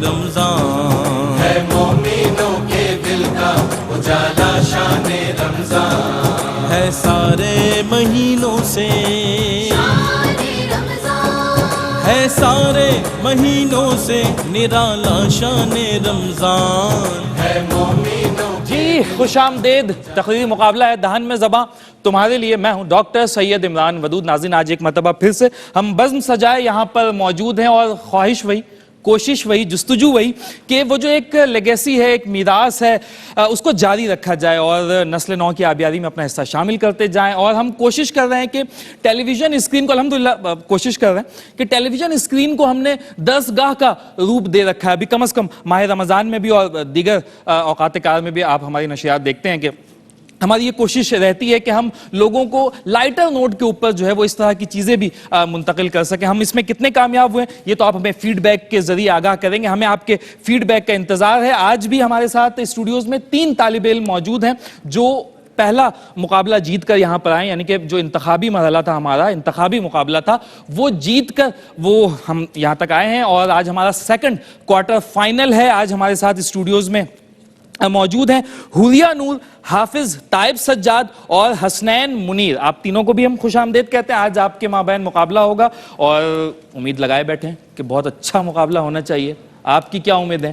رمضان ہے مومنوں کے دل کا اجالا شان رمضان ہے سارے مہینوں سے ہے سارے مہینوں سے نرالا شان رمضان ہے مومنوں جی خوش آمدید. تقریری مقابلہ ہے دہن میں زباں تمہارے لیے. میں ہوں ڈاکٹر سید عمران ودود. ناظرین آج ایک مرتبہ پھر سے ہم بزم سجائے یہاں پر موجود ہیں اور خواہش وہی، کوشش وہی، جستجو وہی کہ وہ جو ایک لیگیسی ہے، ایک میراث ہے، اس کو جاری رکھا جائے اور نسل نو کی آبیاری میں اپنا حصہ شامل کرتے جائیں. اور ہم کوشش کر رہے ہیں کہ ٹیلی ویژن اسکرین کو الحمدللہ کوشش کر رہے ہیں کہ ٹیلی ویژن اسکرین کو ہم نے درسگاہ کا روپ دے رکھا ہے. ابھی کم از کم ماہ رمضان میں بھی اور دیگر اوقات کار میں بھی آپ ہماری نشریات دیکھتے ہیں کہ ہماری یہ کوشش رہتی ہے کہ ہم لوگوں کو لائٹر نوٹ کے اوپر جو ہے وہ اس طرح کی چیزیں بھی منتقل کر سکیں. ہم اس میں کتنے کامیاب ہوئے یہ تو آپ ہمیں فیڈ بیک کے ذریعے آگاہ کریں گے. ہمیں آپ کے فیڈ بیک کا انتظار ہے. آج بھی ہمارے ساتھ اسٹوڈیوز میں 3 طالب علم موجود ہیں جو پہلا مقابلہ جیت کر یہاں پر آئے، یعنی کہ جو انتخابی مرحلہ تھا، ہمارا انتخابی مقابلہ تھا، وہ جیت کر وہ ہم یہاں تک آئے ہیں. اور آج ہمارا سیکنڈ کوارٹر فائنل ہے. آج ہمارے ساتھ اسٹوڈیوز میں موجود ہیں حوریہ نور، حافظ طائب سجاد اور حسنین منیر. آپ تینوں کو بھی ہم خوش آمدید کہتے ہیں. آج آپ کے مابین مقابلہ ہوگا اور امید لگائے بیٹھے ہیں کہ بہت اچھا مقابلہ ہونا چاہیے. آپ کی کیا امید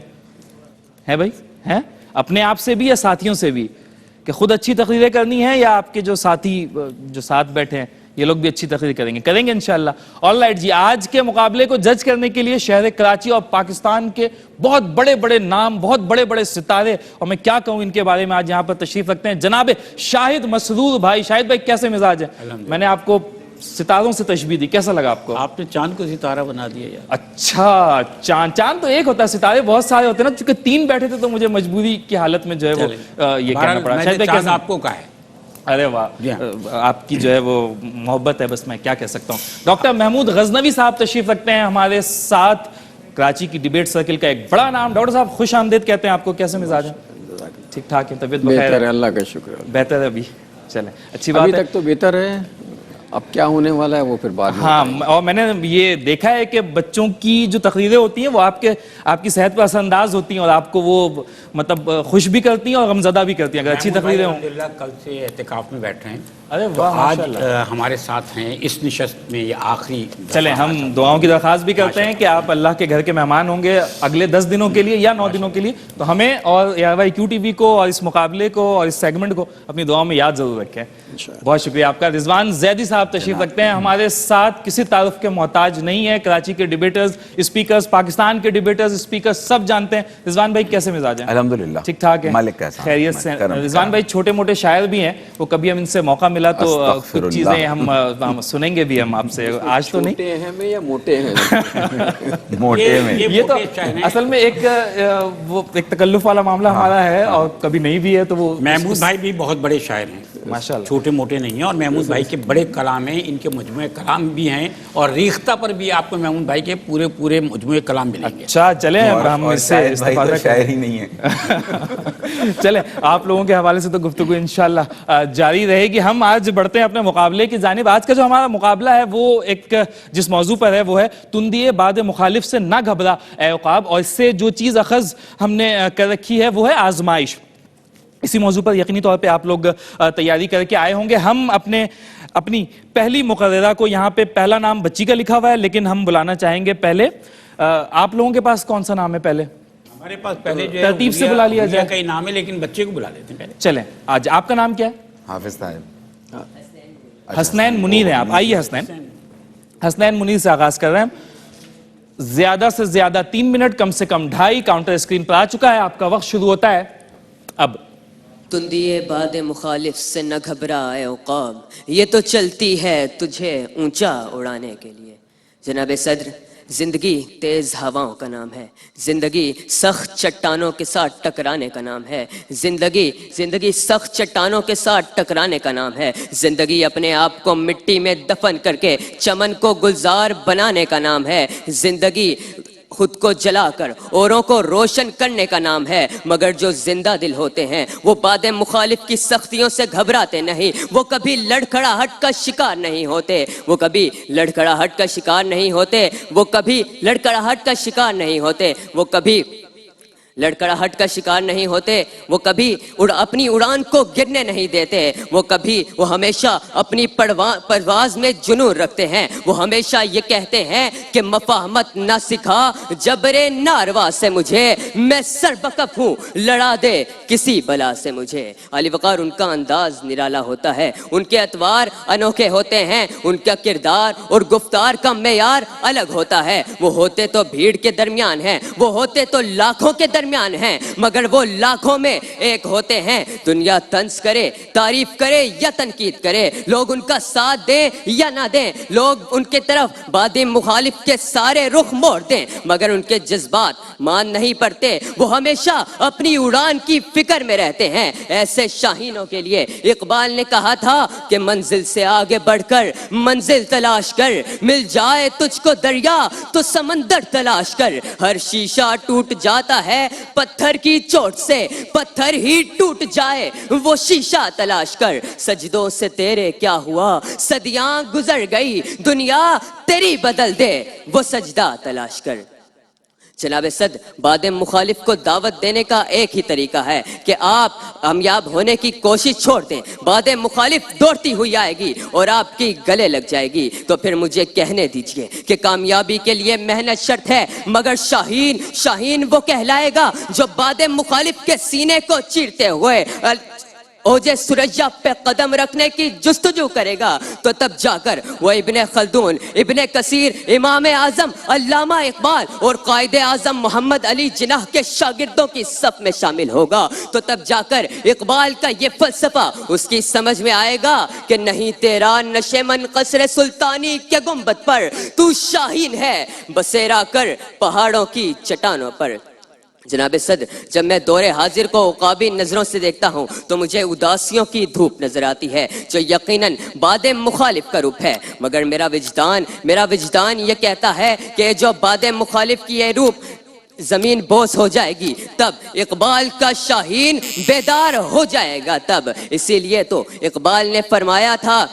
ہے بھائی؟ ہیں اپنے آپ سے بھی یا ساتھیوں سے بھی کہ خود اچھی تقریریں کرنی ہے، یا آپ کے جو ساتھی جو ساتھ بیٹھے ہیں یہ لوگ بھی اچھی تقریر کریں گے انشاءاللہ. آلرائٹ جی، آج کے مقابلے کو جج کرنے کے لیے شہر کراچی اور پاکستان کے بہت بڑے بڑے نام، بہت بڑے بڑے ستارے، اور میں کیا کہوں ان کے بارے میں، آج یہاں پر تشریف رکھتے ہیں جناب شاہد مسرور بھائی. شاہد بھائی کیسے مزاج ہے؟ میں نے آپ کو ستاروں سے تشبیہ دی، کیسا لگا آپ کو؟ آپ نے چاند کو ستارہ بنا دیا یار. اچھا، چاند تو ایک ہوتا ہے، ستارے بہت سارے ہوتے ہیں نا. چونکہ 3 بیٹھے تھے تو مجھے مجبوری کی حالت میں جو ہے وہ یہ کہنا پڑا. شاہد بھائی کیسا آپ کو کہا ہے؟ ارے واہ، آپ کی جو ہے وہ محبت ہے، بس میں کیا کہہ سکتا ہوں. ڈاکٹر محمود غزنوی صاحب تشریف رکھتے ہیں ہمارے ساتھ، کراچی کی ڈیبیٹ سرکل کا ایک بڑا نام. ڈاکٹر صاحب خوش آمدید کہتے ہیں آپ کو. کیسے مزاج ہے؟ ٹھیک ٹھاک ہے؟ طبیعت بہتر ہے، اللہ کا شکر ہے. بہتر ہے ابھی؟ چلیں اچھی بات ہے. ابھی تک تو بہتر ہے، اب کیا ہونے والا ہے وہ پھر بعد میں. ہاں، اور میں نے یہ دیکھا ہے کہ بچوں کی جو تقریریں ہوتی ہیں وہ آپ کی صحت پر اثر انداز ہوتی ہیں اور آپ کو وہ مطلب خوش بھی کرتی ہیں اور غمزدہ بھی کرتی ہیں اگر اچھی تقریریں ہوں. الحمدللہ کل سے اعتکاف میں بیٹھ رہے ہیں. ارے تو واہ، آج ہمارے ساتھ ہیں اس نشست میں، یہ آخری. چلیں ہم دعاؤں کی درخواست بھی کرتے ہیں کہ آپ اللہ کے گھر کے مہمان ہوں گے اگلے 10 دنوں کے لیے یا 9 دنوں کے لیے، تو ہمیں اور ARY QTV کو اور اس مقابلے کو اور اس سیگمنٹ کو اپنی دعاؤں میں یاد ضرور رکھیں. بہت شکریہ آپ کا. رضوان زیدی صاحب تشریف رکھتے ہیں ہمارے ساتھ، کسی تعارف کے محتاج نہیں ہے. کراچی کے ڈیبیٹرز، اسپیکرز، پاکستان کے ڈیبیٹرز، اسپیکرز سب جانتے ہیں. رضوان بھائی کیسے مزاج ہیں؟ الحمدللہ ٹھیک ٹھاک ہے، مالک کیسا؟ خیریت سے. رضوان بھائی چھوٹے موٹے شاعر بھی ہیں، وہ کبھی ہم ان سے موقع ملا تو کچھ چیزیں ہم سنیں گے بھی ہم آپ سے. آج تو نہیں. چھوٹے ہیں میں یا موٹے ہیں؟ موٹے میں یہ تو اصل میں ایک تکلف والا معاملہ ہمارا ہے اور کبھی نہیں بھی ہے تو وہ. محمود بھائی بھی بہت بڑے شاعر ہیں ماشاءاللہ، چھوٹے موٹے نہیں ہیں. اور محمود بھائی کے بڑے کلام ہیں، ان کے مجموعہ کلام بھی ہیں، اور ریختہ پر بھی آپ کو محمود بھائی کے پورے مجموعہ کلام ملیں گے. اچھا چلیں ہم اس سے استفادہ شاعر ہی نہیں ہے. چلیں آپ لوگوں کے حوالے سے تو گفتگو انشاءاللہ جاری رہے گی. ہم آج بڑھتے ہیں اپنے مقابلے کی جانب. آج کا جو ہمارا مقابلہ ہے وہ ایک جس موضوع پر ہے وہ ہے تندیے باد مخالف سے نہ گھبرا اے عقاب. اور اس سے جو چیز اخذ ہم نے کر رکھی ہے وہ ہے آزمائش. اسی موضوع پر یقینی طور پہ آپ لوگ تیاری کر کے آئے ہوں گے. ہم اپنی پہلی مقررہ کو یہاں پہ پہلا نام بچی کا لکھا ہوا ہے، لیکن ہم بلانا چاہیں گے پہلے. آپ لوگوں کے پاس کون سا نام ہے پہلے؟ ہمارے پاس پہلے جو ہے ترتیب سے بلا لیا جائے. کا ہی نام ہے لیکن بچے کو بلا لیتے ہیں پہلے. چلیں آج آپ کا نام کیا ہے؟ حافظ طائب. حسنین منیر ہیں آپ. آئیے حسنین منیر سے آغاز کر رہے ہیں. زیادہ سے زیادہ 3 منٹ، کم سے کم 2.5. کاؤنٹر اسکرین پر آ چکا ہے. آپ کا وقت شروع ہوتا ہے اب. تندیے باد مخالف سے نہ گھبرا اے عقاب، یہ تو چلتی ہے تجھے اونچا اڑانے کے لیے. جناب صدر، زندگی تیز ہواؤں کا نام ہے، زندگی سخت چٹانوں کے ساتھ ٹکرانے کا نام ہے، زندگی سخت چٹانوں کے ساتھ ٹکرانے کا نام ہے، زندگی اپنے آپ کو مٹی میں دفن کر کے چمن کو گلزار بنانے کا نام ہے، زندگی خود کو جلا کر اوروں کو روشن کرنے کا نام ہے، مگر جو زندہ دل ہوتے ہیں وہ باد مخالف کی سختیوں سے گھبراتے نہیں، وہ کبھی لڑکھڑاہٹ کا شکار نہیں ہوتے، وہ کبھی لڑکھڑاہٹ کا شکار نہیں ہوتے، وہ کبھی لڑکھڑاہٹ کا شکار نہیں ہوتے، وہ کبھی لڑکڑاہٹ کا شکار نہیں ہوتے، وہ کبھی اپنی اڑان کو گرنے نہیں دیتے، وہ ہمیشہ اپنی پرواز میں جنون رکھتے ہیں، وہ ہمیشہ یہ کہتے ہیں کہ مفاہمت نہ سکھا جبر ناروا سے مجھے، میں سربکف ہوں لڑا دے کسی بلا سے مجھے۔ علی وقار ان کا انداز نرالا ہوتا ہے، ان کے اطوار انوکھے ہوتے ہیں، ان کا کردار اور گفتار کا معیار الگ ہوتا ہے، وہ ہوتے تو بھیڑ کے درمیان ہیں، وہ ہوتے تو لاکھوں کے درمیان ہیں، مگر وہ لاکھوں میں ایک ہوتے ہیں۔ دنیا طنز کرے، تعریف کرے یا تنقید کرے، لوگ ان کا ساتھ دیں یا نہ دیں، لوگ ان کے طرف باد مخالف کے سارے رخ موڑ دیں، مگر ان کے جذبات مان نہیں پڑتے، وہ ہمیشہ اپنی اڑان کی فکر میں رہتے ہیں۔ ایسے شاہینوں کے لیے اقبال نے کہا تھا کہ منزل سے آگے بڑھ کر منزل تلاش کر، مل جائے تجھ کو دریا تو سمندر تلاش کر، ہر شیشہ ٹوٹ جاتا ہے پتھر کی چوٹ سے، پتھر ہی ٹوٹ جائے وہ شیشہ تلاش کر، سجدوں سے تیرے کیا ہوا، صدیاں گزر گئی، دنیا تیری بدل دے وہ سجدہ تلاش کر۔ جناب صدر، باد مخالف کو دعوت دینے کا ایک ہی طریقہ ہے کہ آپ کامیاب ہونے کی کوشش چھوڑ دیں، باد مخالف دوڑتی ہوئی آئے گی اور آپ کی گلے لگ جائے گی، تو پھر مجھے کہنے دیجئے کہ کامیابی کے لیے محنت شرط ہے، مگر شاہین وہ کہلائے گا جو باد مخالف کے سینے کو چیرتے ہوئے اوجے سریا پہ قدم رکھنے کی جستجو کرے گا، تو تب جا کر وہ ابن خلدون، ابن کثیر، امام اعظم علامہ اقبال اور قائد اعظم محمد علی جناح کے شاگردوں کی صف میں شامل ہوگا، تو تب جا کر اقبال کا یہ فلسفہ اس کی سمجھ میں آئے گا کہ نہیں تیرا نشیمن قصر سلطانی کے گنبد پر، تو شاہین ہے بسیرا کر پہاڑوں کی چٹانوں پر۔ جناب صدر، جب میں دور حاضر کو عقابی نظروں سے دیکھتا ہوں تو مجھے اداسیوں کی دھوپ نظر آتی ہے جو یقیناً باد مخالف کا روپ ہے، مگر میرا وجدان یہ کہتا ہے کہ جو باد مخالف کی یہ روپ زمین بوس ہو جائے گی تب اقبال کا شاہین بیدار ہو جائے گا تب۔ اسی لیے تو اقبال نے فرمایا تھا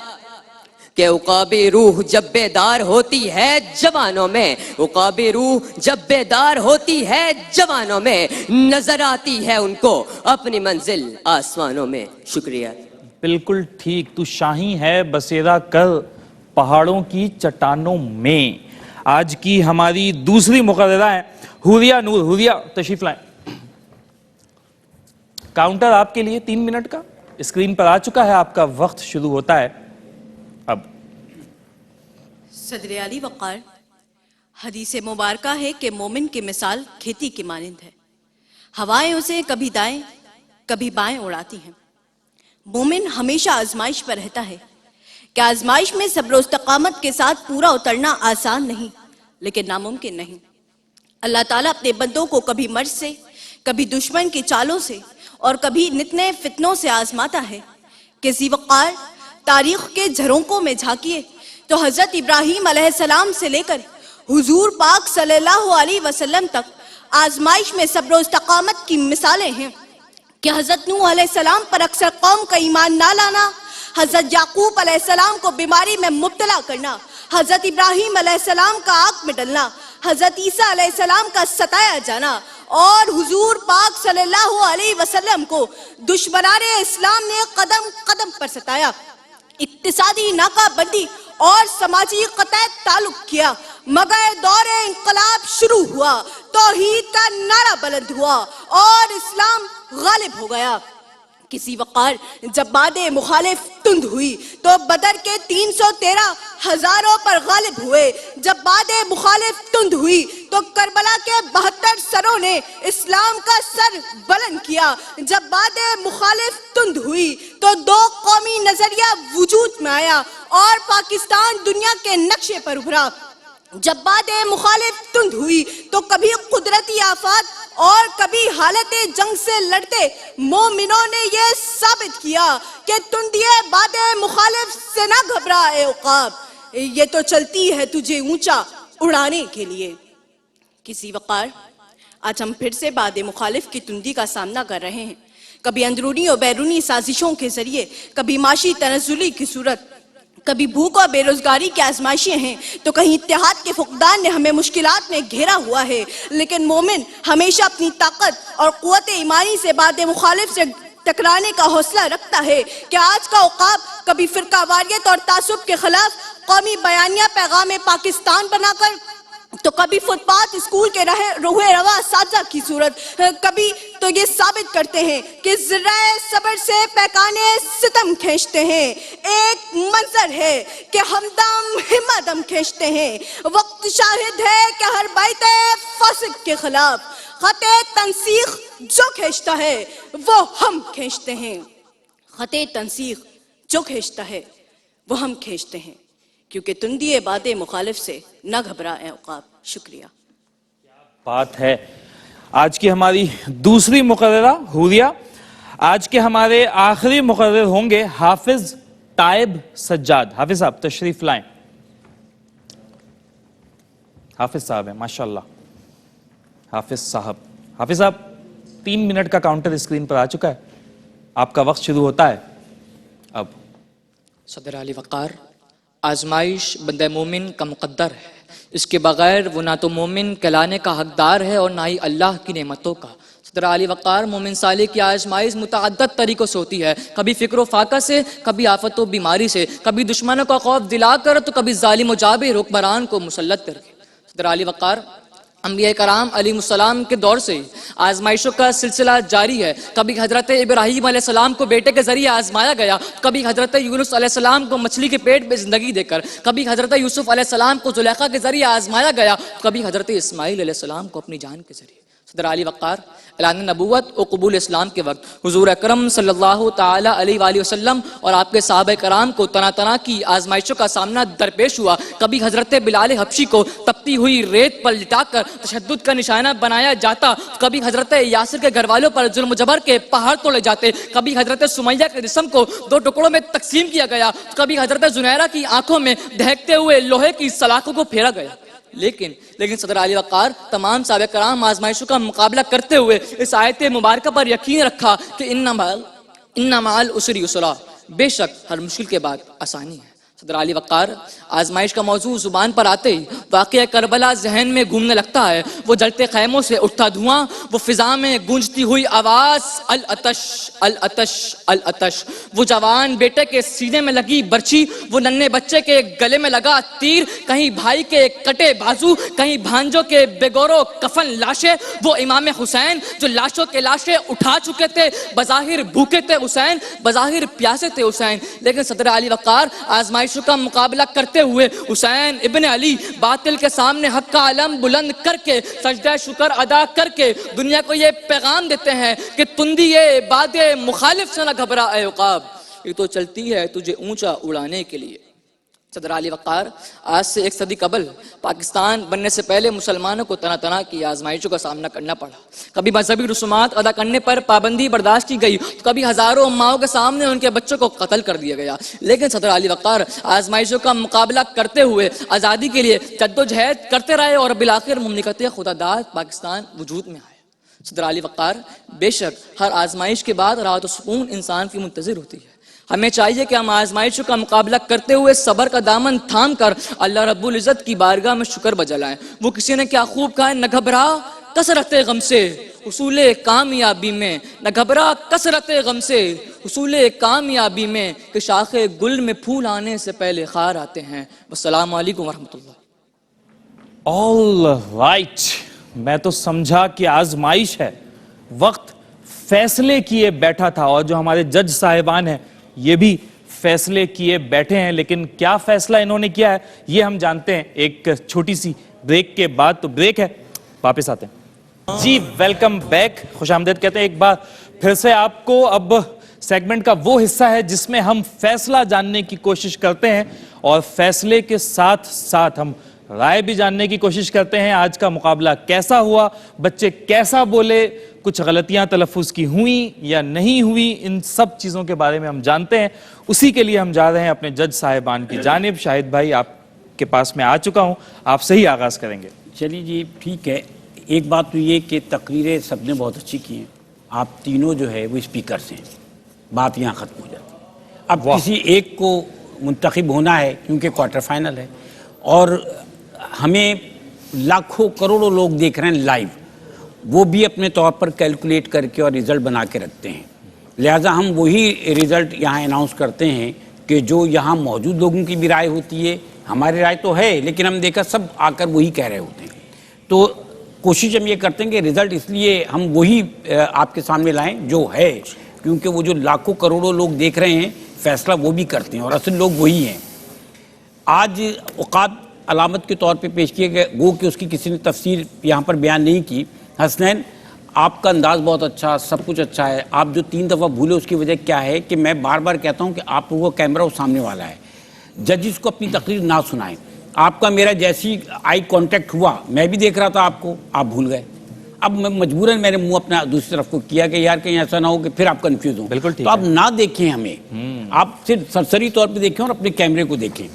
کہ عقابی روح جب بیدار ہوتی ہے جوانوں میں، عقابی روح جب بیدار ہوتی ہے جوانوں میں، نظر آتی ہے ان کو اپنی منزل آسمانوں میں۔ شکریہ۔ بالکل ٹھیک، تو شاہین ہے بسیرا کر پہاڑوں کی چٹانوں میں۔ آج کی ہماری دوسری مقررہ ہے حوریہ نور۔ حوریہ تشریف لائیں۔ کاؤنٹر آپ کے لیے 3 منٹ کا اسکرین پر آ چکا ہے، آپ کا وقت شروع ہوتا ہے اب۔ صدر علی وقار، حدیث مبارکہ ہے کہ مومن کی مثال کھیتی کی مانند ہے، ہوائیں اسے کبھی دائیں کبھی بائیں اڑاتی ہیں۔ مومن ہمیشہ آزمائش پر رہتا ہے کہ آزمائش میں صبر و استقامت کے ساتھ پورا اترنا آسان نہیں لیکن ناممکن نہیں۔ اللہ تعالیٰ اپنے بندوں کو کبھی مرض سے، کبھی دشمن کی چالوں سے اور کبھی نتنے فتنوں سے آزماتا ہے۔ کسی وقار تاریخ کے جھرونکوں میں جھانکیے تو حضرت ابراہیم علیہ السلام سے لے کر حضور پاک صلی اللہ علیہ وسلم تک آزمائش میں صبر و استقامت کی مثالیں ہیں کہ حضرت نوح علیہ السلام پر اکثر قوم کا ایمان نہ لانا، حضرت یعقوب علیہ السلام کو بیماری میں مبتلا کرنا، حضرت ابراہیم علیہ السلام کا آگ میں ڈلنا، حضرت عیسیٰ علیہ السلام کا ستایا جانا، اور حضور پاک صلی اللہ علیہ وسلم کو دشمنان اسلام نے قدم قدم پر ستایا، اقتصادی ناکہ بندی اور سماجی قطع تعلق کیا، مگر دور انقلاب شروع ہوا، توحید کا نعرہ بلند ہوا اور اسلام غالب ہو گیا۔ کسی وقار جب باد مخالف تند ہوئی تو بدر کے 313 ہزاروں پر غالب ہوئے، جب باد مخالف تند ہوئی تو کربلا کے 72 سروں نے اسلام کا سر بلند کیا، جب باد مخالف تند ہوئی تو 2 قومی نظریہ وجود میں آیا اور پاکستان دنیا کے نقشے پر ابھرا۔ جب باد مخالف تند ہوئی تو کبھی قدرتی آفات اور کبھی حالت جنگ سے لڑتے مومنوں نے یہ ثابت کیا کہ تندیے باد مخالف سے نہ گھبرا اے عقاب، یہ تو چلتی ہے تجھے اونچا اڑانے کے لیے۔ کسی وقار آج ہم پھر سے باد مخالف کی تندی کا سامنا کر رہے ہیں، کبھی اندرونی اور بیرونی سازشوں کے ذریعے، کبھی معاشی تنزلی کی صورت، کبھی بھوک اور بے روزگاری کی آزمائشیں ہیں، تو کہیں اتحاد کے فقدان نے ہمیں مشکلات میں گھیرا ہوا ہے، لیکن مومن ہمیشہ اپنی طاقت اور قوت ایمانی سے باد مخالف سے ٹکرانے کا حوصلہ رکھتا ہے کہ آج کا عقاب کبھی فرقہ واریت اور تعصب کے خلاف قومی بیانیہ پیغام پاکستان بنا کر، تو کبھی فٹ پاتھ اسکول کے روح روا اساتذہ کی صورت، کبھی تو یہ ثابت کرتے ہیں کہ ذرائع صبر سے پیکانے ستم کھینچتے ہیں۔ ایک منظر ہے کہ ہمدم ہمدم کھینچتے ہیں، وقت شاہد ہے کہ ہر بیت فاسق کے خلاف خط تنسیخ جو کھینچتا ہے وہ ہم کھینچتے ہیں، خط تنسیخ جو کھینچتا ہے وہ ہم کھینچتے ہیں، کیونکہ تندی باد مخالف سے نہ گھبرائیں عقاب۔ شکریہ۔ بات ہے آج کی ہماری دوسری مقررہ حوریہ، آج کے ہمارے آخری مقرر ہوں گے حافظ طائب سجاد۔ حافظ صاحب تشریف لائیں۔ حافظ صاحب ہیں ماشاءاللہ۔ حافظ صاحب 3 منٹ کا کاؤنٹر اسکرین پر آ چکا ہے، آپ کا وقت شروع ہوتا ہے اب۔ صدر علی وقار، آزمائش بندہ مومن کا مقدر ہے، اس کے بغیر وہ نہ تو مومن کہلانے کا حقدار ہے اور نہ ہی اللہ کی نعمتوں کا۔ صدر علی وقار، مومن صالح کی آزمائش متعدد طریقوں سے ہوتی ہے، کبھی فکر و فاقہ سے، کبھی آفت و بیماری سے، کبھی دشمنوں کا خوف دلا کر، تو کبھی ظالم و جابر حکمران کو مسلط کر کے۔ صدر علی وقار، انبیاء کرام علیہ السلام کے دور سے آزمائشوں کا سلسلہ جاری ہے، کبھی حضرت ابراہیم علیہ السلام کو بیٹے کے ذریعے آزمایا گیا، کبھی حضرت یونس علیہ السلام کو مچھلی کے پیٹ میں زندگی دے کر، کبھی حضرت یوسف علیہ السلام کو زلیخا کے ذریعے آزمایا گیا، کبھی حضرت اسماعیل علیہ السلام کو اپنی جان کے ذریعے۔ صدر علی وقار، اعلان نبوت و قبول اسلام کے وقت حضور اکرم صلی اللہ تعالی علیہ وآلہ وسلم اور آپ کے صحابہ کرام کو طرح طرح کی آزمائشوں کا سامنا درپیش ہوا، کبھی حضرت بلال حبشی کو تپتی ہوئی ریت پر لٹا کر تشدد کا نشانہ بنایا جاتا، کبھی حضرت یاسر کے گھر والوں پر ظلم و جبر کے پہاڑ توڑے جاتے، کبھی حضرت سمیہ کے جسم کو 2 ٹکڑوں میں تقسیم کیا گیا، کبھی حضرت زنیرہ کی آنکھوں میں دہکتے ہوئے لوہے کی سلاخوں کو پھیرا گیا۔ لیکن صدر علی وقار، تمام صحابہ کرام آزمائشوں کا مقابلہ کرتے ہوئے اس آیت مبارکہ پر یقین رکھا کہ ان مع العسر یسرا، بے شک ہر مشکل کے بعد آسانی ہے۔ صدر علی وقار، آزمائش کا موضوع زبان پر آتے ہی واقعہ کربلا ذہن میں گھومنے لگتا ہے، وہ جلتے خیموں سے اٹھتا دھواں، وہ فضا میں گونجتی ہوئی آواز العطش العطش العطش، وہ جوان بیٹے کے سینے میں لگی برچھی، وہ ننھے بچے کے گلے میں لگا تیر، کہیں بھائی کے کٹے بازو، کہیں بھانجوں کے بےگورو کفن لاشیں، وہ امام حسین جو لاشوں کے لاشیں اٹھا چکے تھے، بظاہر بھوکے تھے حسین، بظاہر پیاسے تھے حسین، لیکن صدر علی وقار، آزمائشوں کا مقابلہ کرتے ہوئے حسین ابن علی باطل کے سامنے حق کا علم بلند کر کے سجدہ شکر ادا کر کے دنیا کو یہ پیغام دیتے ہیں کہ تندی باد مخالف سے نہ گھبرا اے عقاب، یہ تو چلتی ہے تجھے اونچا اڑانے کے لیے۔ صدر علی وقار، آج سے 1 صدی قبل پاکستان بننے سے پہلے مسلمانوں کو طرح طرح کی آزمائشوں کا سامنا کرنا پڑا، کبھی مذہبی رسومات ادا کرنے پر پابندی برداشت کی گئی، کبھی ہزاروں ماؤں کے سامنے ان کے بچوں کو قتل کر دیا گیا، لیکن صدر علی وقار آزمائشوں کا مقابلہ کرتے ہوئے آزادی کے لیے جدوجہد کرتے رہے اور بالآخر مملکت خدا داد پاکستان وجود میں آیا۔ صدر علی وقار، بے شک ہر آزمائش کے بعد راحت و سکون انسان کی منتظر ہوتی ہے، ہمیں چاہیے کہ ہم آزمائشوں کا مقابلہ کرتے ہوئے صبر کا دامن تھام کر اللہ رب العزت کی بارگاہ میں شکر بجا لائیں۔ وہ کسی نے کیا خوب کہا ہے، نہ گھبرا کثرت غم سے حصول کامیابی میں، نہ گھبرا کثرت غم سے حصول کامیابی میں، کہ شاخ گل میں پھول آنے سے پہلے خار آتے ہیں۔ والسلام علیکم ورحمۃ اللہ۔ آل رائٹ، میں تو سمجھا کہ آزمائش ہے، وقت فیصلے کیے بیٹھا تھا، اور جو ہمارے جج صاحبان ہیں یہ بھی فیصلے کیے بیٹھے ہیں، لیکن کیا فیصلہ انہوں نے کیا ہے یہ ہم جانتے ہیں ایک چھوٹی سی بریک کے بعد۔ تو بریک ہے، واپس آتے ہیں جی۔ ویلکم بیک، خوش آمدید کہتے ہیں ایک بار پھر سے آپ کو۔ اب سیگمنٹ کا وہ حصہ ہے جس میں ہم فیصلہ جاننے کی کوشش کرتے ہیں، اور فیصلے کے ساتھ ساتھ ہم رائے بھی جاننے کی کوشش کرتے ہیں۔ آج کا مقابلہ کیسا ہوا، بچے کیسا بولے، کچھ غلطیاں تلفظ کی ہوئیں یا نہیں ہوئی، ان سب چیزوں کے بارے میں ہم جانتے ہیں۔ اسی کے لیے ہم جا رہے ہیں اپنے جج صاحبان کی جانب۔ شاہد بھائی، آپ کے پاس میں آ چکا ہوں، آپ سے ہی آغاز کریں گے۔ چلیے جی ٹھیک ہے. ایک بات تو یہ کہ تقریریں سب نے بہت اچھی کی ہیں. آپ تینوں جو ہے وہ اسپیکرز ہیں. بات یہاں ختم ہو جاتی ہے. اب کسی ایک کو منتخب ہونا ہے کیونکہ کوارٹر فائنل ہے اور ہمیں لاکھوں کروڑوں لوگ دیکھ رہے ہیں لائیو. وہ بھی اپنے طور پر کیلکولیٹ کر کے اور رزلٹ بنا کے رکھتے ہیں. لہٰذا ہم وہی رزلٹ یہاں اناؤنس کرتے ہیں کہ جو یہاں موجود لوگوں کی بھی رائے ہوتی ہے. ہماری رائے تو ہے لیکن ہم دیکھا سب آ کر وہی کہہ رہے ہوتے ہیں. تو کوشش ہم یہ کرتے ہیں کہ رزلٹ اس لیے ہم وہی آپ کے سامنے لائیں جو ہے, کیونکہ وہ جو لاکھوں کروڑوں لوگ دیکھ رہے ہیں فیصلہ وہ بھی کرتے ہیں اور اصل لوگ وہی ہیں. آج اوقات علامت کے طور پہ پیش کیے گئے, گو کہ اس کی کسی نے تفسیر یہاں پر بیان نہیں کی. حسنین, آپ کا انداز بہت اچھا, سب کچھ اچھا ہے. آپ جو 3 دفعہ بھولے اس کی وجہ کیا ہے کہ میں بار بار کہتا ہوں کہ آپ لوگوں کا کیمرہ وہ سامنے والا ہے. ججز کو اپنی تقریر نہ سنائیں. آپ کا میرا جیسی آئی کانٹیکٹ ہوا, میں بھی دیکھ رہا تھا آپ کو, آپ بھول گئے. اب میں مجبوراً میں نے منہ اپنا دوسری طرف کو کیا کہ یار کہیں ایسا نہ ہو کہ پھر آپ کنفیوز ہوں. تو آپ نہ دیکھیں ہمیں, آپ صرف سرسری طور پہ دیکھیں اور اپنے کیمرے کو دیکھیں.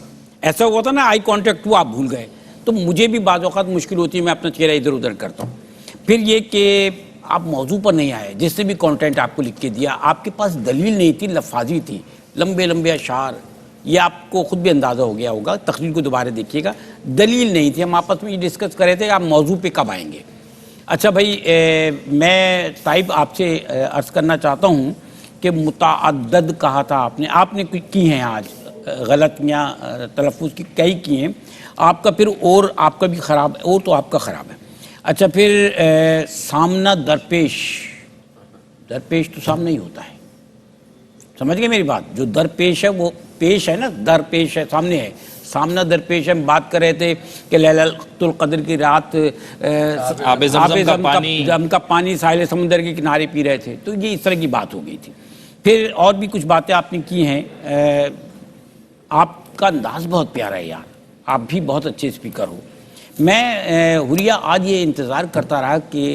ایسا ہوا تھا نا آئی کانٹیکٹ ہوا, آپ بھول گئے. تو مجھے بھی بعض اوقات مشکل ہوتی ہے, میں اپنا چہرہ ادھر ادھر کرتا ہوں. پھر یہ کہ آپ موضوع پر نہیں آئے, جس نے بھی کانٹینٹ آپ کو لکھ کے دیا آپ کے پاس دلیل نہیں تھی, لفاظی تھی, لمبے لمبے اشعار. یہ آپ کو خود بھی اندازہ ہو گیا ہوگا, تقریر کو دوبارہ دیکھیے گا, دلیل نہیں تھی. ہم آپس میں یہ ڈسکس کر رہے تھے کہ آپ موضوع پہ کب آئیں گے. اچھا بھائی, میں طائب آپ سے عرض کرنا چاہتا ہوں کہ متعدد کہا تھا آپ نے کی ہیں آج غلطیاں تلفظ کی کئی کی ہیں. آپ کا پھر اور آپ کا بھی خراب, اور تو آپ کا خراب ہے. اچھا پھر سامنا درپیش تو سامنا ہی ہوتا ہے. سمجھ گئے میری بات؟ جو درپیش ہے وہ پیش ہے نا, درپیش ہے, سامنے ہے. سامنا درپیش ہے. ہم بات کر رہے تھے کہ لیلۃ القدر کی رات آب زمزم کا پانی ساحل سمندر کے کنارے پی رہے تھے. تو یہ اس طرح کی بات ہو گئی تھی. پھر اور بھی کچھ باتیں آپ نے کی ہیں. آپ کا انداز بہت پیارا ہے یار, آپ بھی بہت اچھے اسپیکر ہو. میں حریہ آج یہ انتظار کرتا رہا کہ,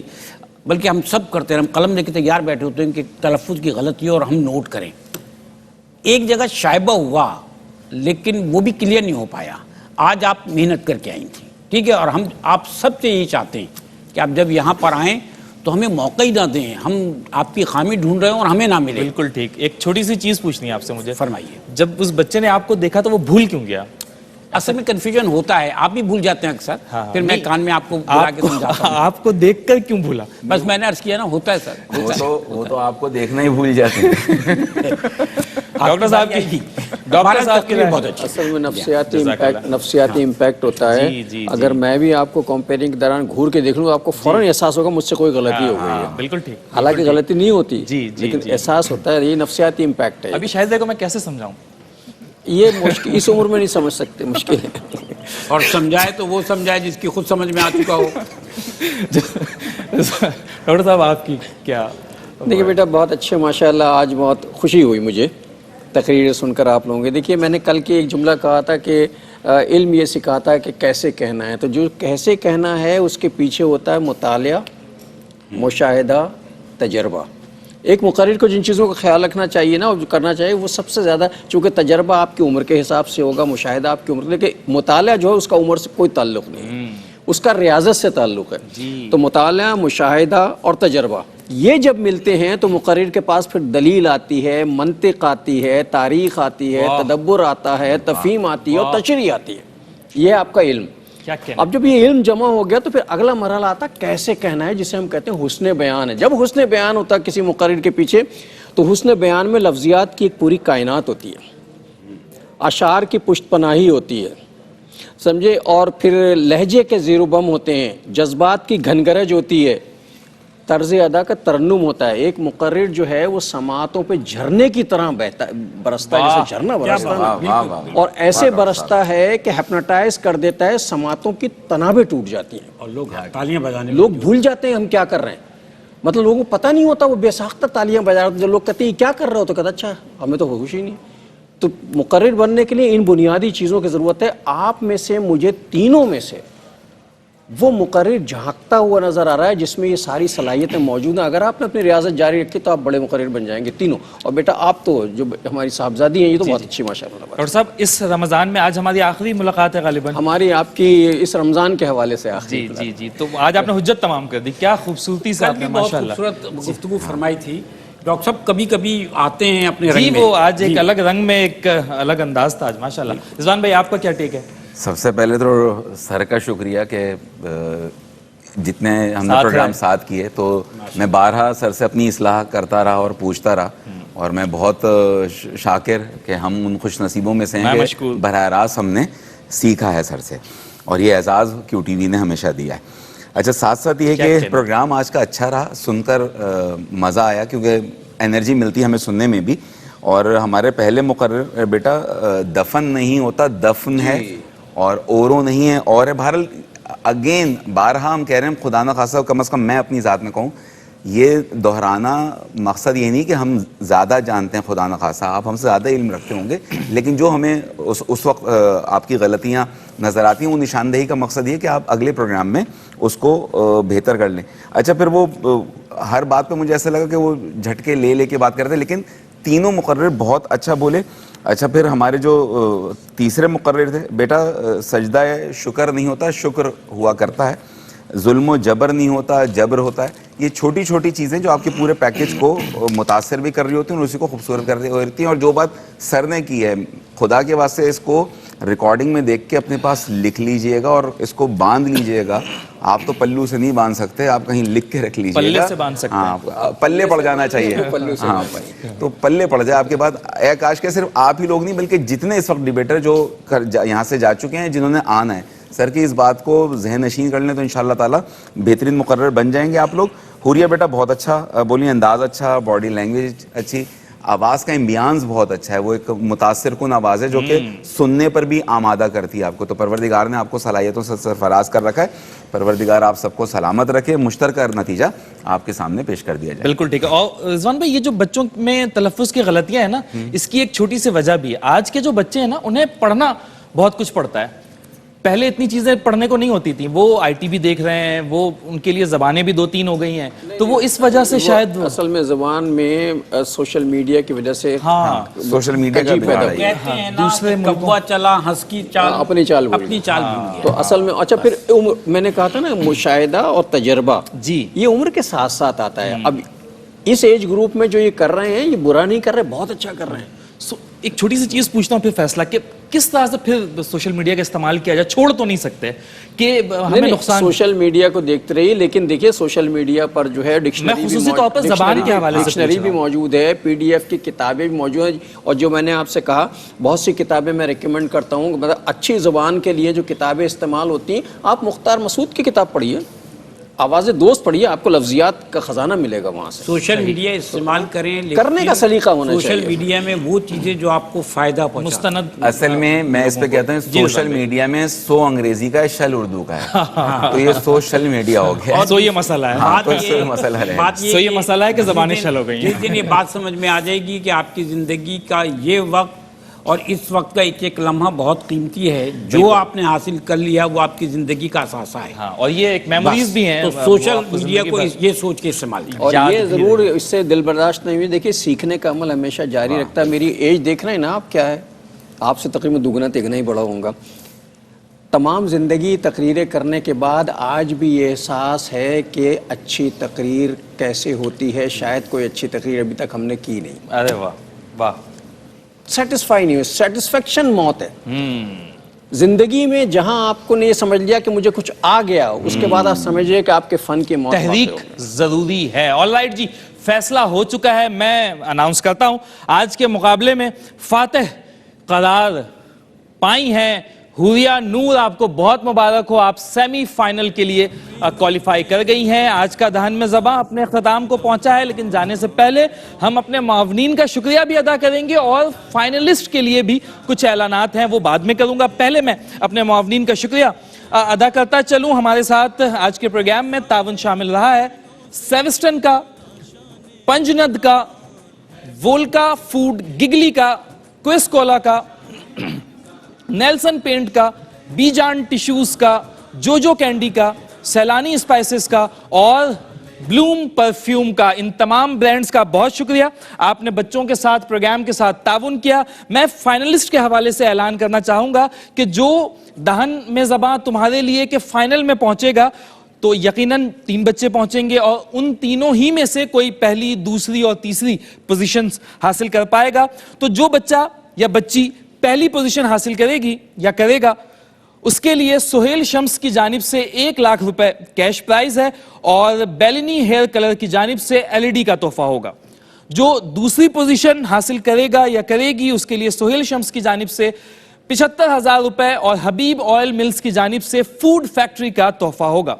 بلکہ ہم سب کرتے ہیں, ہم قلم لے کے تیار بیٹھے ہوتے ہیں کہ تلفظ کی غلطی اور ہم نوٹ کریں. ایک جگہ شائبہ ہوا لیکن وہ بھی کلیئر نہیں ہو پایا. آج آپ محنت کر کے آئی تھیں, ٹھیک ہے, اور ہم آپ سب سے یہی چاہتے ہیں کہ آپ جب یہاں پر آئیں تو ہمیں موقع ہی نہ دیں. ہم آپ کی خامی ڈھونڈ رہے ہیں اور ہمیں نہ ملے. بالکل ٹھیک. ایک چھوٹی سی چیز پوچھنی ہے آپ سے مجھے. فرمائیے. جب اس بچے نے آپ کو دیکھا تو وہ بھول کیوں گیا؟ اصل میں کنفیوژن ہوتا ہے, آپ بھی بھول جاتے ہیں اکثر. پھر میں کان میں آپ کو بلا کے سمجھاتا ہوں. آپ کو دیکھ کر کیوں بھولا؟ بس میں نے عرض کیا نا, ہوتا ہے سر. وہ تو آپ کو دیکھنا ہی بھول جاتے ہیں. ڈاکٹر صاحب کی بہت اچھا. اصل میں نفسیاتی امپیکٹ ہوتا ہے. اگر میں بھی آپ کو کمپیئرنگ کے دوران گھور کے دیکھ لوں آپ کو فوراً احساس ہوگا مجھ سے کوئی غلطی ہو گئی ہے. بالکل ٹھیک. حالانکہ غلطی نہیں ہوتی لیکن احساس ہوتا ہے. یہ نفسیاتی امپیکٹ ہے. ابھی شاہزادے کو میں کیسے سمجھاؤں؟ یہ مشکل, اس عمر میں نہیں سمجھ سکتے, مشکل ہے. اور سمجھائے تو وہ سمجھائے جس کی خود سمجھ میں آ چکا ہو. ڈاکٹر صاحب آپ کی کیا؟ دیکھیے بیٹا, بہت اچھے ماشاءاللہ. آج بہت خوشی ہوئی مجھے تقریر سن کر آپ لوگوں کے. دیکھیے میں نے کل کی ایک جملہ کہا تھا کہ علم یہ سکھاتا ہے کہ کیسے کہنا ہے. تو جو کیسے کہنا ہے اس کے پیچھے ہوتا ہے مطالعہ, مشاہدہ, تجربہ. ایک مقرر کو جن چیزوں کا خیال رکھنا چاہیے نا اور جو کرنا چاہیے وہ سب سے زیادہ, چونکہ تجربہ آپ کی عمر کے حساب سے ہوگا, مشاہدہ آپ کی عمر, لیکن مطالعہ جو ہے اس کا عمر سے کوئی تعلق نہیں, اس کا ریاضت سے تعلق ہے. تو مطالعہ, مشاہدہ اور تجربہ یہ جب ملتے ہیں تو مقرر کے پاس پھر دلیل آتی ہے, منطق آتی ہے, تاریخ آتی ہے, تدبر آتا ہے, تفہیم آتی ہے اور تشریح آتی ہے. یہ آپ کا علم. اب جب یہ علم جمع ہو گیا تو پھر اگلا مرحلہ آتا کیسے کہنا ہے, جسے ہم کہتے ہیں حسن بیان ہے. جب حسن بیان ہوتا ہے کسی مقرر کے پیچھے تو حسن بیان میں لفظیات کی ایک پوری کائنات ہوتی ہے, اشعار کی پشت پناہی ہوتی ہے, سمجھے, اور پھر لہجے کے زیر و بم ہوتے ہیں, جذبات کی گھنگرج ہوتی ہے, طرز ادا کا ترنم ہوتا ہے. ایک مقرر جو ہے وہ سماعتوں پہ جھرنے کی طرح برستا ہے, جیسے جھرنا برستا ہے, اور ایسے برستا ہے کہ ہپنوٹائز کر دیتا ہے, سماعتوں کی تنابیں ٹوٹ جاتی ہیں اور لوگ تالیاں بجانے, لوگ بھول جاتے ہیں ہم کیا کر رہے ہیں. مطلب لوگوں کو پتہ نہیں ہوتا, وہ بے ساختہ تالیاں بجا رہے ہیں. جب لوگ کہتے ہیں کیا کر رہے ہو تو کہتا اچھا ہمیں تو ہوش ہی نہیں. تو مقرر بننے کے لیے ان بنیادی چیزوں کی ضرورت ہے. آپ میں سے, مجھے تینوں میں سے وہ مقرر جھانکتا ہوا نظر آ رہا ہے جس میں یہ ساری صلاحیتیں موجود ہیں. اگر آپ نے اپنی ریاضت جاری رکھی تو آپ بڑے مقرر بن جائیں گے تینوں. اور بیٹا آپ تو جو ہماری صاحبزادی ہیں یہ تو بہت اچھی ماشاءاللہ. ڈاکٹر صاحب اس رمضان میں آج ہماری آخری ملاقات ہے غالباً. ہماری آپ کی اس رمضان کے حوالے سے آخری. جی تو آج آپ نے حجت تمام کر دی. کیا خوبصورتی سے آپ نے بہت ماشاءاللہ خوبصورت گفتگو فرمائی تھی. ڈاکٹر صاحب کبھی کبھی آتے ہیں اپنے جی رنگ میں. وہ آج ایک الگ رنگ میں ایک الگ انداز تھا آج ماشاءاللہ. رضوان بھائی آپ کا کیا ٹیک ہے؟ سب سے پہلے تو سر کا شکریہ کہ جتنے ہم نے پروگرام ساتھ کیے تو میں بارہا سر سے اپنی اصلاح کرتا رہا اور پوچھتا رہا اور میں بہت شاکر کہ ہم ان خوش نصیبوں میں سے ہیں کہ براہ راست ہم نے سیکھا ہے سر سے اور یہ اعزاز کیو ٹی وی نے ہمیشہ دیا ہے. اچھا ساتھ ساتھ یہ کہ پروگرام آج کا اچھا رہا, سن کر مزہ آیا کیونکہ انرجی ملتی ہے ہمیں سننے میں بھی. اور ہمارے پہلے مقرر بیٹا دفن نہیں ہوتا دفن ہے اور اوروں نہیں ہے اور ہے. بہرحال اگین بارہا ہم کہہ رہے ہیں خدا نہ خواستہ کم از کم میں اپنی ذات میں کہوں یہ دہرانا مقصد یہ نہیں کہ ہم زیادہ جانتے ہیں خدا نہ خواستہ, آپ ہم سے زیادہ علم رکھتے ہوں گے لیکن جو ہمیں اس وقت آپ کی غلطیاں نظر آتی ہیں وہ نشاندہی کا مقصد یہ کہ آپ اگلے پروگرام میں اس کو بہتر کر لیں. اچھا پھر وہ ہر بات پہ مجھے ایسا لگا کہ وہ جھٹکے لے کے بات کرتے لیکن تینوں مقرر بہت اچھا بولے. اچھا پھر ہمارے جو تیسرے مقرر تھے بیٹا سجدہ شکر نہیں ہوتا شکر ہوا کرتا ہے, ظلم و جبر نہیں ہوتا جبر ہوتا ہے. یہ چھوٹی چھوٹی چیزیں جو آپ کے پورے پیکج کو متاثر بھی کر رہی ہوتی ہیں اور اسی کو خوبصورت کر رہی ہوتی ہیں. اور جو بات سر نے کی ہے خدا کے واسطے اس کو ریکارڈنگ میں دیکھ کے اپنے پاس لکھ لیجئے گا اور اس کو باندھ لیجئے گا. آپ تو پلو سے نہیں باندھ سکتے, آپ کہیں لکھ کے رکھ لیجئے گا. پلے سے باندھ سکتے ہیں, پلے پڑ جانا چاہیے. ہاں تو پلے پڑ جائے آپ کے بعد. اے کاش کہ صرف آپ ہی لوگ نہیں بلکہ جتنے اس وقت ڈیبیٹر جو یہاں سے جا چکے ہیں جنہوں نے آنا ہے سر کی اس بات کو ذہن نشین کر لیں تو انشاءاللہ تعالی بہترین مقرر بن جائیں گے آپ لوگ. حوریہ بیٹا بہت اچھا بولی, انداز اچھا, باڈی لینگویج اچھی, آواز کا امبیانس بہت اچھا ہے. وہ ایک متاثر کن آواز ہے جو کہ سننے پر بھی آمادہ کرتی ہے آپ کو. تو پروردگار نے آپ کو صلاحیتوں سے سرفراز کر رکھا ہے. پروردگار آپ سب کو سلامت رکھے. مشترکہ نتیجہ آپ کے سامنے پیش کر دیا جائے. بالکل ٹھیک ہے. اور رضوان بھائی یہ جو بچوں میں تلفظ کی غلطیاں ہیں نا اس کی ایک چھوٹی سی وجہ بھی ہے. آج کے جو بچے ہیں نا انہیں پڑھنا بہت کچھ پڑتا ہے. پہلے اتنی چیزیں پڑھنے کو نہیں ہوتی تھیں. وہ آئی ٹی بھی دیکھ رہے ہیں, وہ ان کے لیے زبانیں بھی 2-3 ہو گئی ہیں تو وہ اس وجہ سے شاید اصل میں زبان میں سوشل میڈیا کی وجہ سے سوشل میڈیا کا کہتے ہیں دوسرے کوا چلا ہنس کی چال اپنی چال بھول گیا. تو اصل میں اچھا پھر میں نے کہا تھا نا مشاہدہ اور تجربہ جی یہ عمر کے ساتھ ساتھ آتا ہے. اب اس ایج گروپ میں جو یہ کر رہے ہیں یہ برا نہیں کر رہے, بہت اچھا کر رہے ہیں. ایک چھوٹی سی چیز پوچھتا ہوں پھر فیصلہ کہ کس طرح سے پھر سوشل میڈیا کا استعمال کیا جائے. چھوڑ تو نہیں سکتے کہ ہمیں نقصان. سوشل میڈیا کو دیکھتے رہیے لیکن دیکھیے سوشل میڈیا پر جو ہے ڈکشنری بھی موجود ہے, پی ڈی ایف کی کتابیں بھی موجود ہیں. اور جو میں نے آپ سے کہا بہت سی کتابیں میں ریکمینڈ کرتا ہوں, مطلب اچھی زبان کے لیے جو کتابیں استعمال ہوتی ہیں آپ مختار مسعود کی کتاب پڑھیے, آواز دوست پڑھیے, آپ کو لفظیات کا خزانہ ملے گا وہاں سے. سوشل میڈیا استعمال کریں کرنے کا سلیقہ ہونا چاہیے. سوشل میڈیا میں وہ چیزیں جو آپ کو فائدہ پہنچاتی مستند. اصل میں اس پہ کہتا ہوں سوشل میڈیا میں 100 انگریزی کا ہے, شل اردو کا ہے, تو یہ سوشل میڈیا ہو گیا. تو یہ مسئلہ ہے, یہ مسئلہ ہے کہ زبانیں شل ہو گئی ہیں. جس دن یہ بات سمجھ میں آ جائے گی کہ آپ کی زندگی کا یہ وقت اور اس وقت کا ایک ایک لمحہ بہت قیمتی ہے, جو آپ نے حاصل کر لیا وہ آپ کی زندگی کا اثاثہ ہے. اور یہ ایک میموریز بھی ہیں. تو سوشل میڈیا کو یہ سوچ کے استعمال کیا. اور یہ ضرور اس سے دل برداشت نہیں ہوئی. دیکھیے سیکھنے کا عمل ہمیشہ جاری رکھتا ہے. میری ایج دیکھ رہے ہیں نا آپ کیا ہے, آپ سے تقریباً دوگنا تگنا ہی بڑا ہوں گا. تمام زندگی تقریریں کرنے کے بعد آج بھی یہ احساس ہے کہ اچھی تقریر کیسے ہوتی ہے. شاید کوئی اچھی تقریر ابھی تک ہم نے کی نہیں. ارے واہ واہ, سیٹسفائی نہیں ہوئی. سیٹسفیکشن موت ہے زندگی میں. جہاں آپ کو نے یہ سمجھ لیا کہ مجھے کچھ آ گیا, اس کے بعد آپ سمجھیے کہ آپ کے فن کی موت. تحریک ضروری ہے. آل رائٹ جی, فیصلہ ہو چکا ہے. میں اناؤنس کرتا ہوں آج کے مقابلے میں فاتح قرار پائی ہیں حوریہ نور. آپ کو بہت مبارک ہو, آپ سیمی فائنل کے لیے کوالیفائی کر گئی ہیں. آج کا دہن میں زباں اپنے اختتام کو پہنچا ہے, لیکن جانے سے پہلے ہم اپنے معاونین کا شکریہ بھی ادا کریں گے اور فائنلسٹ کے لیے بھی کچھ اعلانات ہیں وہ بعد میں کروں گا. پہلے میں اپنے معاونین کا شکریہ ادا کرتا چلوں. ہمارے ساتھ آج کے پروگرام میں تعاون شامل رہا ہے سیوسٹن کا, پنجند کا, وولکا فوڈ گگلی کا, کوئس کولا کا, نیلسن پینٹ کا, بی جان ٹیشوز کا, جو کینڈی کا, سیلانی اسپائسز کا اور بلوم پرفیوم کا, ان تمام برانڈز کا بہت شکریہ. آپ نے بچوں کے ساتھ پروگرام کے ساتھ تعاون کیا. میں فائنلسٹ کے حوالے سے اعلان کرنا چاہوں گا کہ جو دہن میں زباں تمہارے لیے کہ فائنل میں پہنچے گا تو یقیناً 3 بچے پہنچیں گے اور ان تینوں ہی میں سے کوئی پہلی, دوسری اور تیسری پوزیشنز حاصل کر پائے گا. تو جو بچہ یا بچی پہلی پوزیشن حاصل کرے گی یا کرے گا اس کے لیے سہیل شمس کی جانب سے 1 لاکھ روپے کیش پرائز ہے اور بیلنی ہیئر کلر کی جانب سے LED کا تحفہ ہوگا. جو دوسری پوزیشن حاصل کرے گا یا کرے گی اس کے لیے سہیل شمس کی جانب سے 75,000 روپے اور حبیب آئل ملز کی جانب سے فوڈ فیکٹری کا تحفہ ہوگا.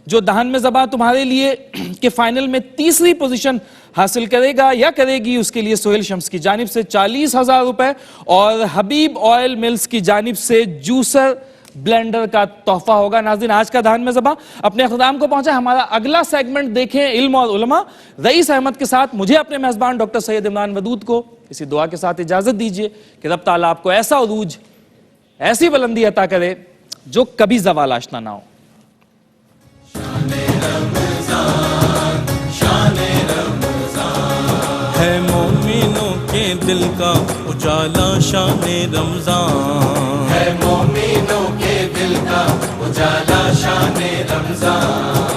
جو دہن میں زباں تمہارے لیے کہ فائنل میں تیسری پوزیشن حاصل کرے گا یا کرے گی اس کے لیے سہیل شمس کی جانب سے 40,000 روپے اور حبیب آئل ملز کی جانب سے جوسر بلینڈر کا تحفہ ہوگا. ناظرین, آج کا دہن میں زباں اپنے اختتام کو پہنچا. ہمارا اگلا سیگمنٹ دیکھیں علم اور علماء. رئیس احمد کے ساتھ مجھے اپنے میزبان ڈاکٹر سید عمران ودود کو اسی دعا کے ساتھ اجازت دیجیے کہ رب تعالیٰ آپ کو ایسا عروج, ایسی بلندی عطا کرے جو کبھی زوال آشنا نہ ہو. ہے مومنوں کے دل کا اجالا شان رمضان, ہے مومنوں کے دل کا اجالا شان رمضان.